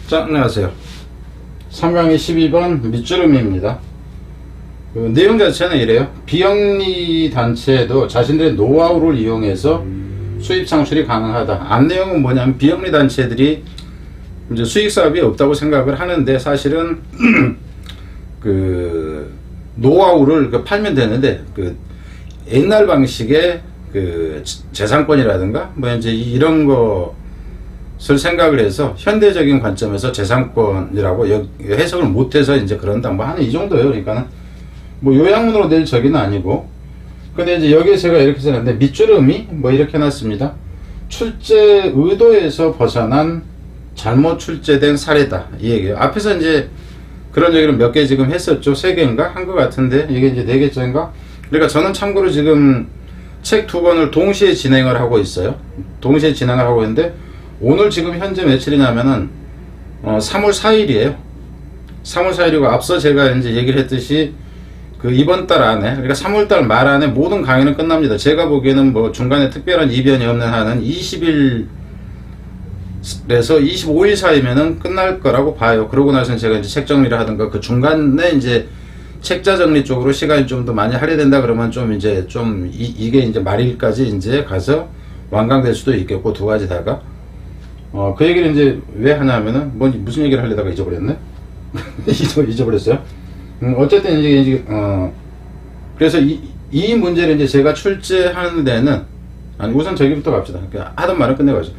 자, 안녕하세요. 삼강의 12번 밑주름입니다. 그 내용 자체는 이래요. 비영리 단체도 자신들의 노하우를 이용해서 수입 창출이 가능하다. 앞내용은 뭐냐면 비영리 단체들이 이제 수익 사업이 없다고 생각을 하는데 사실은 그 노하우를 팔면 되는데 그 옛날 방식의 그 재산권이라든가 뭐 이제 이런 것을 생각을 해서 현대적인 관점에서 재산권이라고 해석을 못해서 이제 그런다 뭐 하는 이 정도예요. 그러니까는 뭐 요양문으로 낼 적이는 아니고. 근데 이제 여기에 제가 이렇게 써놨는데 밑주름이 뭐 이렇게 해놨습니다. 출제 의도에서 벗어난 잘못 출제된 사례다 이 얘기예요. 앞에서 이제 그런 얘기를 몇 개 지금 했었죠. 3개인가 한 것 같은데 이게 이제 4개째인가. 그러니까 저는 참고로 지금 책 2권을 동시에 진행을 하고 있어요. 동시에 진행을 하고 있는데 오늘 지금 현재 며칠이냐면은 3월 4일이에요. 3월 4일이고 앞서 제가 이제 얘기를 했듯이 그 이번 달 안에, 그러니까 3월 달 말 안에 모든 강의는 끝납니다. 제가 보기에는 뭐 중간에 특별한 이변이 없는 한은 20일에서 25일 사이면은 끝날 거라고 봐요. 그러고 나서는 제가 이제 책 정리를 하든가 그 중간에 이제 책자 정리 쪽으로 시간이 좀 더 많이 할애된다 그러면 좀 이제 이게 이제 말일까지 이제 가서 완강될 수도 있겠고 두 가지 다가 그 얘기를 이제 왜 하냐면은 뭐 무슨 얘기를 하려다가 잊어버렸네. 잊어버렸어요. 어쨌든 이제 그래서 이 문제를 이제 제가 출제하는 데는 아니 우선 저기부터 갑시다. 그러니까 하던 말은 끝내가지고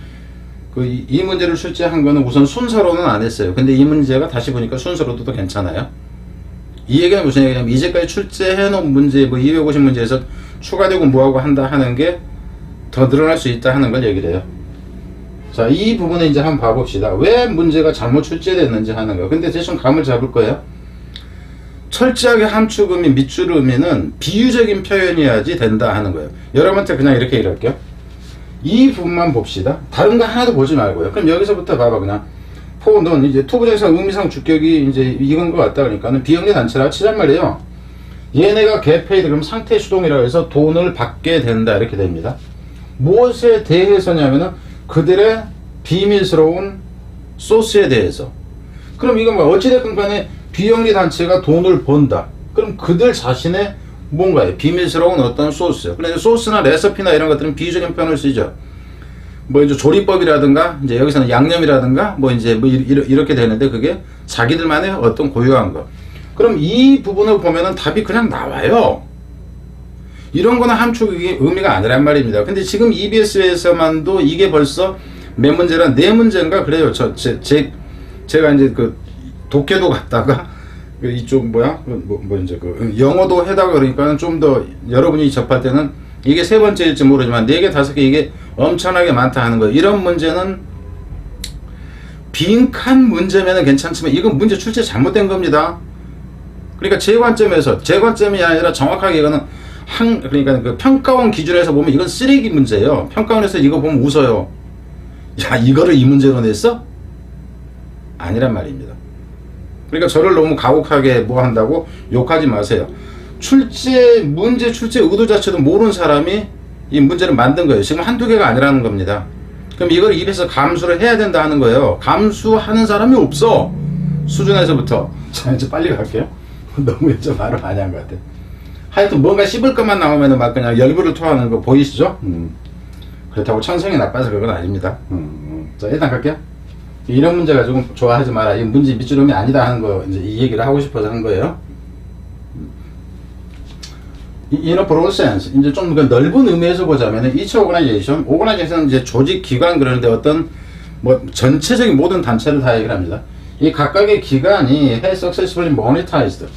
이 문제를 출제한 거는 우선 순서로는 안 했어요. 근데 이 문제가 다시 보니까 순서로도 괜찮아요. 이 얘기는 무슨 얘기냐면 이제까지 출제해 놓은 문제 뭐 250문제에서 추가되고 뭐하고 한다 하는 게 더 늘어날 수 있다 하는 걸 얘기를 해요. 자, 이 부분에 이제 한번 봐봅시다. 왜 문제가 잘못 출제됐는지 하는 거. 근데 대충 감을 잡을 거예요. 철저하게 함축음이 밑주름이는 비유적인 표현이어야지 된다 하는 거예요. 여러분한테 그냥 이렇게 얘기할게요. 이 부분만 봅시다. 다른 거 하나도 보지 말고요. 그럼 여기서부터 봐봐. 그냥 넌 이제 투부정상 의미상 주격이 이제 이건 것 같다 그러니까는 비영리 단체라고 치잔 말이에요. 얘네가 개페이드 그럼 상태 수동이라고 해서 돈을 받게 된다 이렇게 됩니다. 무엇에 대해서냐면은 그들의 비밀스러운 소스에 대해서. 그럼 이건 뭐 어찌됐든 간에 비영리 단체가 돈을 번다. 그럼 그들 자신의 뭔가요? 비밀스러운 어떤 소스. 그런데 소스나 레시피나 이런 것들은 비유적인 표현을 쓰죠. 뭐 이제 조리법이라든가 이제 여기서는 양념이라든가 뭐 이제 뭐 이렇게 되는데 그게 자기들만의 어떤 고유한 것. 그럼 이 부분을 보면은 답이 그냥 나와요. 이런 거는 함축이 의미가 아니란 말입니다. 근데 지금 EBS에서만도 이게 벌써 몇 문제라 4문제인가 그래요. 제가 이제 그 독해도 갔다가 이쪽 뭐 이제 그 영어도 해다가 그러니까 좀 더 여러분이 접할 때는 이게 3번째일지 모르지만 4개 5개 이게 엄청나게 많다 하는 거예요. 이런 문제는 빈칸 문제면은 괜찮지만 이건 문제 출제 잘못된 겁니다. 그러니까 제 관점이 아니라 정확하게 이거는 그러니까 그 평가원 기준에서 보면 이건 쓰레기 문제예요. 평가원에서 이거 보면 웃어요. 야, 이거를 이 문제로 냈어? 아니란 말입니다. 그러니까 저를 너무 가혹하게 뭐 한다고 욕하지 마세요. 문제 출제 의도 자체도 모르는 사람이 이 문제를 만든 거예요. 지금 한두 개가 아니라는 겁니다. 그럼 이걸 입에서 감수를 해야 된다 하는 거예요. 감수하는 사람이 없어. 수준에서부터. 자, 이제 빨리 갈게요. 너무 이제 말을 많이 한 것 같아요. 하여튼 뭔가 씹을 것만 나오면 막 그냥 열불을 토하는 거 보이시죠? 그렇다고 천성이 나빠서 그건 아닙니다. 자, 일단 갈게요. 이런 문제 가지고 좋아하지 마라. 이 문제 밑주름이 아니다 하는 거, 이제 이 얘기를 하고 싶어서 한 거예요. inner process, 이제 좀 그 넓은 의미에서 보자면, each organization은 이제 조직, 기관, 그러는데 어떤, 뭐, 전체적인 모든 단체를 다 얘기를 합니다. 이 각각의 기관이 has successfully monetized.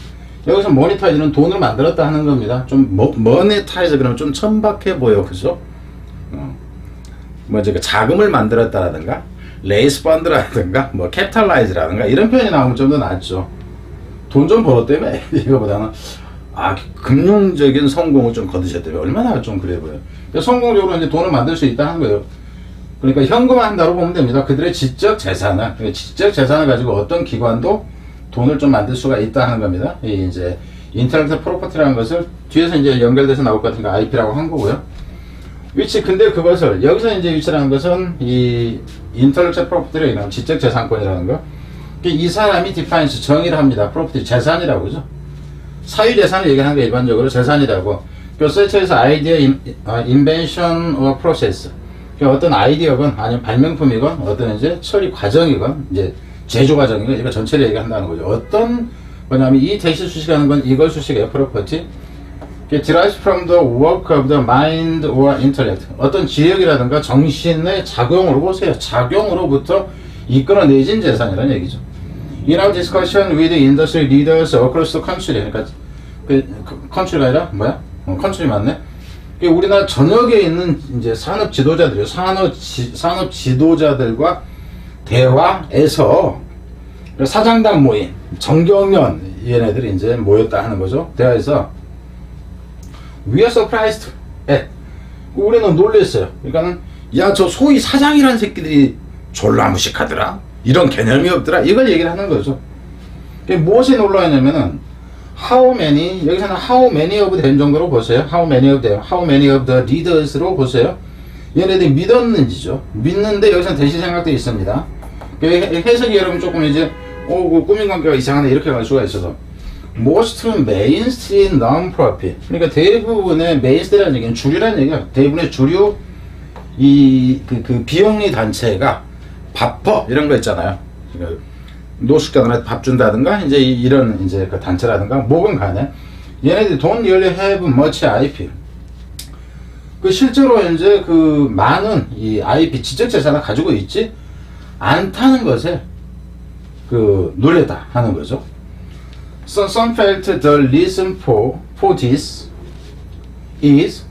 여기서 monetize는 돈을 만들었다 하는 겁니다. 좀, monetize 그러면 좀 천박해 보여. 그죠? 뭐, 이제 그 자금을 만들었다라든가, 레이스 펀드라든가 뭐 캐피탈라이즈라든가 이런 표현이 나오면 좀 더 낫죠. 돈 좀 벌었다며 이거보다는 금융적인 성공을 좀 거두셨다며 얼마나 좀 그래 보여요. 성공적으로 이제 돈을 만들 수 있다 하는 거예요. 그러니까 현금화한다고 보면 됩니다. 그들의 지적 재산을 가지고 어떤 기관도 돈을 좀 만들 수가 있다 하는 겁니다. 이 이제 인텔렉트 프로퍼티라는 것을 뒤에서 이제 연결돼서 나올 것 같으니까 IP라고 한 거고요. 위치, 근데 그것을 여기서 이제 위치라는 것은 이 인텔렉츄얼 프로퍼티라는 지적 재산권이라는 거, 이 사람이 defines 정의를 합니다. property 재산이라고 그죠? 사유재산을 얘기하는 게 일반적으로 재산이라고. such as idea, invention or process. 어떤 아이디어건 아니면 발명품이건 어떤 이제 처리 과정이건 이제 제조 과정이건 이거 전체를 얘기한다는 거죠. 어떤 뭐냐면 이 대시 수식하는 건 이걸 수식이에요. property. derives from the work of the mind or intellect. 어떤 지력이라든가 정신의 작용으로 보세요. 작용으로부터 이끌어내진 재산이라는 얘기죠. In our discussion with industry leaders across the country. 그러니까 country가 아니라 뭐야? country 맞네. 우리나라 전역에 있는 이제 산업 지도자들이요. 산업 지도자들과 대화에서 사장단 모임, 정경련 얘네들이 이제 모였다 하는 거죠. 대화에서 We are surprised at. 우리는 놀랬어요. 그러니까는 야, 저 소위 사장이라는 새끼들이 졸라 무식하더라. 이런 개념이 없더라. 이걸 얘기를 하는 거죠. 무엇이 놀라웠냐면은 how many, 여기서는 how many of them 정도로 보세요. how many of them, how many of the leaders로 보세요. 얘네들이 믿었는지죠. 믿는데 여기서는 대시 생각도 있습니다. 해석이 여러분 조금 이제 그 꾸민 관계가 이상하네 이렇게 갈 수가 있어서 most mainstream non-profit. 그러니까 대부분의 mainstream이라는 얘기는 주류라는 얘기야. 대부분의 주류 그 비영리 단체가 밥퍼 이런 거 있잖아요. 그러니까 노숙자들한테 밥 준다든가 이제 이런 이제 그 단체라든가 뭐건 간에 얘네들이 don't really have much IP. 그 실제로 이제 그 많은 이 IP 지적 재산을 가지고 있지 않다는 것에 그 놀랬다 하는 거죠. Some felt the reason for this is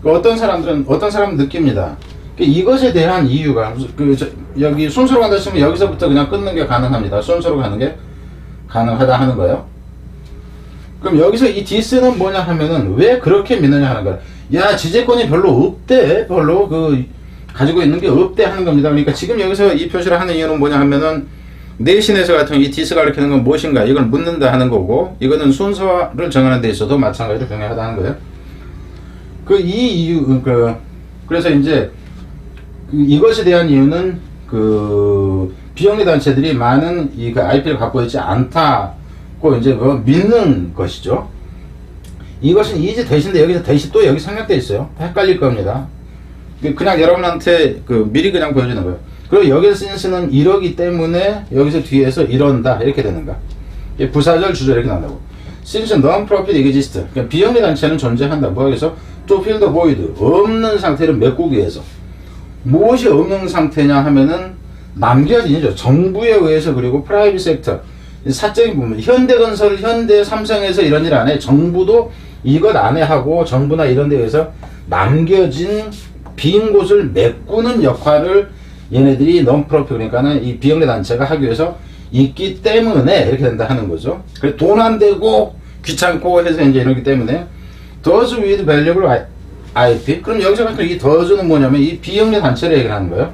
어떤 사람은 느낍니다. 이것에 대한 이유가 여기 순서로 간다 치면 여기서부터 그냥 끊는 게 가능합니다. 순서로 가는 게 가능하다 하는 거예요. 그럼 여기서 이 this는 뭐냐 하면은 왜 그렇게 믿느냐 하는 거야. 야, 지재권이 별로 없대. 별로 가지고 있는 게 없대 하는 겁니다. 그러니까 지금 여기서 이 표시를 하는 이유는 뭐냐 하면은 내신에서 같은 이 this가 가리키는 건 무엇인가 이걸 묻는다 하는 거고, 이거는 순서를 정하는 데 있어도 마찬가지로 병행하다는 거예요. 이 이유 그래서 이제 이것에 대한 이유는 비영리 단체들이 많은 IP를 갖고 있지 않다고 이제 믿는 것이죠. 이것은 이제 대신데 여기서 대시 또 여기 생략되어 있어요. 헷갈릴 겁니다. 그냥 여러분한테 미리 그냥 보여주는 거예요. 그리고 여기서 since는 이러기 때문에 여기서 뒤에서 이런다 이렇게 되는가. 부사절 주절 이렇게 나온다고. Since non-profit exists. 그러니까 비영리 단체는 존재한다. 뭐여기서 to fill the void. 없는 상태를 메꾸기 위해서. 무엇이 없는 상태냐 하면은 남겨진이죠. 정부에 의해서. 그리고 프라이빗 섹터 사적인 부분, 현대건설, 현대삼성에서 이런 일 안 해. 정부도 이것 안 해 하고 정부나 이런 데 의해서 남겨진 빈 곳을 메꾸는 역할을 얘네들이 non-profit, 그러니까는 이 비영리 단체가 하기 위해서 있기 때문에 이렇게 된다 하는 거죠. 그래서 돈 안 되고 귀찮고 해서 이제 이러기 때문에 does with valuable IP. 그럼 여기서 같은 이 does는 뭐냐면 이 비영리 단체를 얘기를 하는 거예요.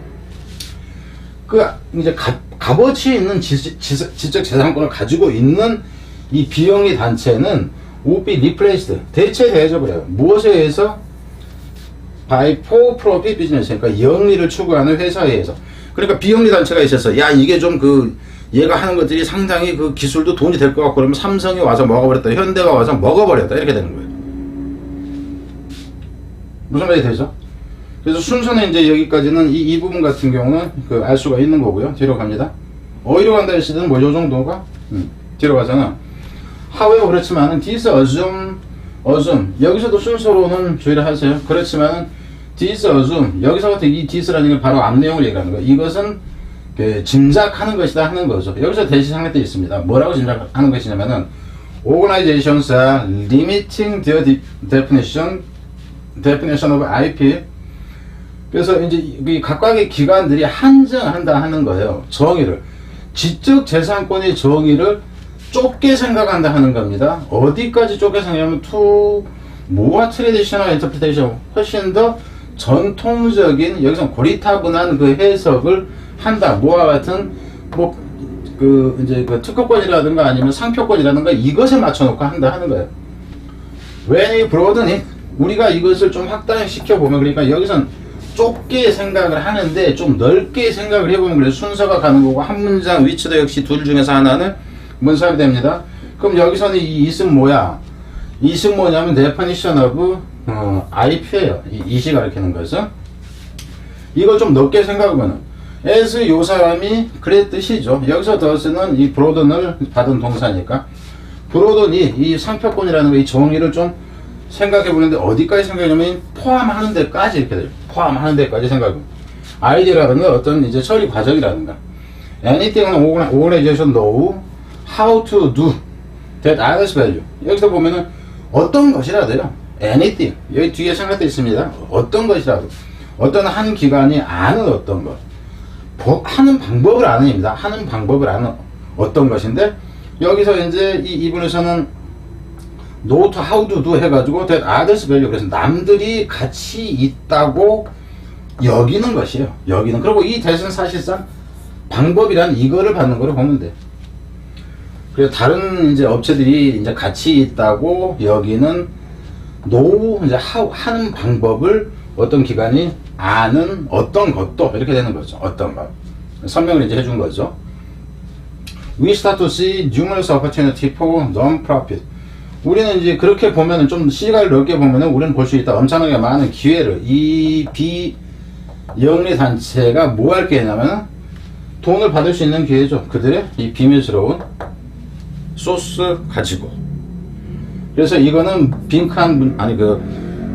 이제 값어치 있는 지적 재산권을 가지고 있는 이 비영리 단체는 would be replaced. 대체되어져 버려요. 무엇에 의해서? by for profit business. 그러니까 영리를 추구하는 회사에 의해서. 그러니까 비영리 단체가 있어서 야, 이게 좀 얘가 하는 것들이 상당히 기술도 돈이 될 것 같고 그러면 삼성이 와서 먹어버렸다. 현대가 와서 먹어버렸다. 이렇게 되는 거예요. 무슨 말이 되죠? 그래서 순서는 이제 여기까지는 이 부분 같은 경우는 알 수가 있는 거고요. 뒤로 갑니다. 어디로 간다 했을 뭐 요 정도가 뒤로 가잖아. however 그렇지만은 this assume 여기서도 순서로는 주의를 하세요. 그렇지만은 this assume 여기서 같은 이 this라는 걸 바로 앞 내용을 얘기하는 거예요. 이것은 짐작하는 것이다 하는 거죠. 여기서 대시 상태되어 있습니다. 뭐라고 짐작하는 것이냐면은 organizations are limiting their definition of IP. 그래서 이제 각각의 기관들이 한정한다 하는 거예요. 정의를. 지적 재산권의 정의를 좁게 생각한다 하는 겁니다. 어디까지 좁게 생각하면 to more traditional interpretation, 훨씬 더 전통적인, 여기서 고리타분한 해석을 한다. 뭐와 같은 이제 특허권이라든가 아니면 상표권이라든가 이것에 맞춰놓고 한다 하는 거예요. When you broaden it, 우리가 이것을 좀 확단시켜 보면, 그러니까 여기선 좁게 생각을 하는데 좀 넓게 생각을 해보면 그래서 순서가 가는 거고 한 문장 위치도 역시 둘 중에서 하나는 문sab이 됩니다. 그럼 여기서는 이 it은 뭐야? it은 뭐냐면 definition of IP예요. it이 가리키는 것은 이걸 좀 넓게 생각하면 as 요 사람이 그래 뜻이죠. 여기서 does는 이 broaden을 받은 동사니까 broaden이 이 상표권이라는 거 이 정의를 좀 생각해 보는데 어디까지 생각하냐면 포함하는 데까지 이렇게 돼요. 포함하는 데까지 생각하고 아이디어라든가 어떤 이제 처리 과정이라든가 anything은 organization know how to do that adds value. 여기서 보면은 어떤 것이라도요. anything 여기 뒤에 생각돼 있습니다. 어떤 것이라도 어떤 한 기관이 아는 어떤 것 하는 방법을 아는 입니다. 하는 방법을 아는 어떤 것인데 여기서 이제 이 부분에서는 know how to do 해가지고 that others value 그래서 남들이 가치 있다고 여기는 것이에요. 여기는 그리고 이 that은 사실상 방법이란 이거를 받는 거로 보면 돼. 그래서 다른 이제 업체들이 이제 가치 있다고 여기는 know 이제 하는 방법을 어떤 기관이 아는 어떤 것도 이렇게 되는 거죠. 어떤 것 설명을 이제 해준 거죠. We start to see numerous opportunity for non-profit. 우리는 이제 그렇게 보면은 좀 시각을 넓게 보면은 우리는 볼 수 있다. 엄청나게 많은 기회를 이 비영리 단체가 뭐 할 게 있냐면 돈을 받을 수 있는 기회죠. 그들의 이 비밀스러운 소스 가지고. 그래서 이거는 빈칸 아니 그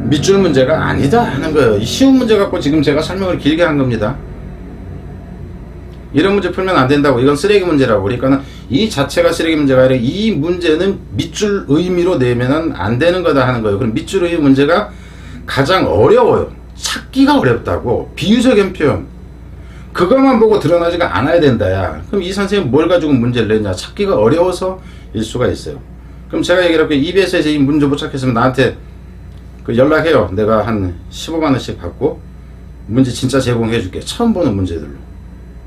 밑줄 문제가 아니다 하는 거예요. 이 쉬운 문제 갖고 지금 제가 설명을 길게 한 겁니다. 이런 문제 풀면 안 된다고. 이건 쓰레기 문제라고. 그러니까는 이 자체가 쓰레기 문제가 아니라 이 문제는 밑줄 의미로 내면은 안 되는 거다 하는 거예요. 그럼 밑줄 의미 문제가 가장 어려워요. 찾기가 어렵다고. 비유적인 표현. 그것만 보고 드러나지가 않아야 된다야. 그럼 이 선생님 뭘 가지고 문제를 냈냐? 찾기가 어려워서 일 수가 있어요. 그럼 제가 얘기할게요. EBS에서 이 문제 못 찾겠으면 나한테 그 연락해요. 내가 한 15만원씩 받고 문제 진짜 제공해 줄게. 처음 보는 문제들로.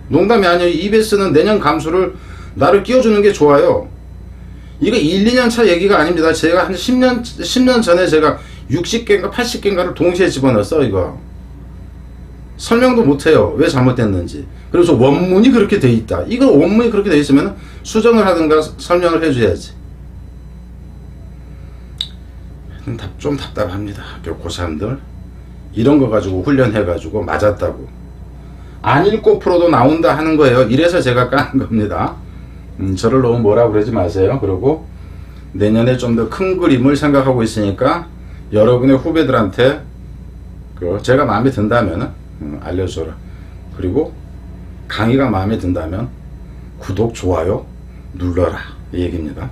농담이 아니에요. EBS는 내년 감수를 나를 끼워주는 게 좋아요. 이거 1, 2년 차 얘기가 아닙니다. 제가 한 10년 전에 제가 60개인가 80개인가를 동시에 집어넣었어, 이거. 설명도 못해요. 왜 잘못됐는지. 그래서 원문이 그렇게 돼 있다. 이거 원문이 그렇게 돼 있으면 수정을 하든가 설명을 해줘야지. 좀 답답합니다. 고3들. 이런 거 가지고 훈련해가지고 맞았다고. 안 읽고 풀어도 나온다 하는 거예요. 이래서 제가 까는 겁니다. 저를 너무 뭐라 그러지 마세요. 그리고 내년에 좀 더 큰 그림을 생각하고 있으니까 여러분의 후배들한테 제가 마음에 든다면 알려줘라. 그리고 강의가 마음에 든다면 구독, 좋아요 눌러라. 이 얘기입니다.